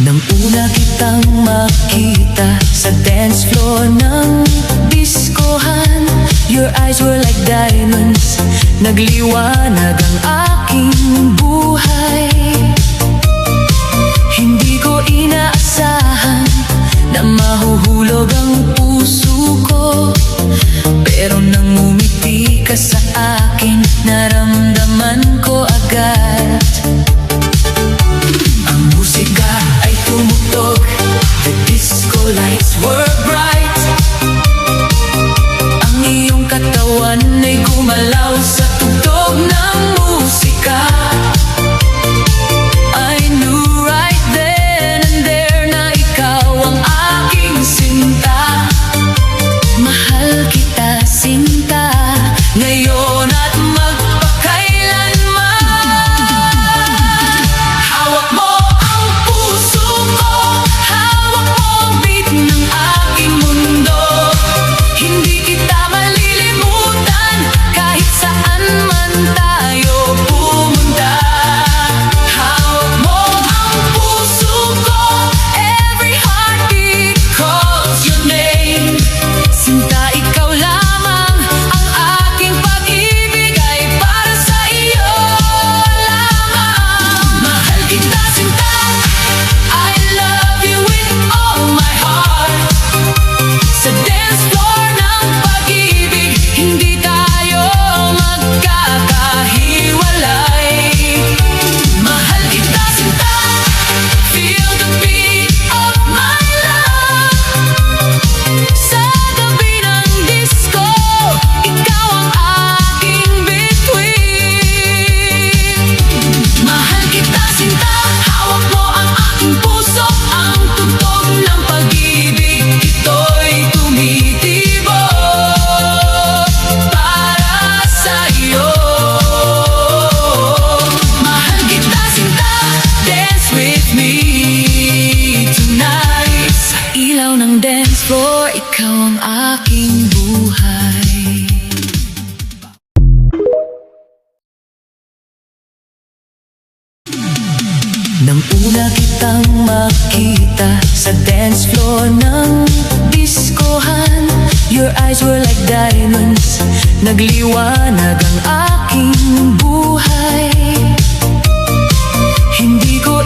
Nang una kitang makita sa dance floor ng diskohan, your eyes were like diamonds, nagliwanag ang aking buhay. Hindi ko inaasahan na mahuhulog ang puso ko, pero nang umiti ka sa akin, naramdaman ko agad. Ang musika ay tumugtog, the disco lights were bright. Ang iyong katawan ay gumalaw sa tugtog ng musika. I knew right then and there na ikaw ang aking sinta. Mahal kita, sinta, ngayon at magpakailanman. Hawak mo ang puso ko, hawak mo ang beat ng aking mundo. Hindi kita malilimutan kahit saan man tayo pumunta. Hawak mo ang puso ko, every heartbeat calls your name. Sinta, ikaw lamang, ang aking pag-ibig ay para sa iyo lamang. Mahal kita, sinta, I love you with all my heart. Sa dance floor ng pag-ibig, hindi tayo magkakahiwalay. Mahal kita, sinta, feel the beat of my love. Sa gabi ng disco, ikaw ang aking bituin. Mahal kita, sinta, hawak mo ang aking puso. Ang tugtog ng pag-ibig, ito'y tumitibok para sa iyo. Mahal kita, sinta, dance with me tonight. Sa ilaw ng dance floor, ikaw ang aking buhay. Nang una kitang makita sa dance floor ng diskohan, your eyes were like diamonds, nagliwanag ang aking buhay. Hindi ko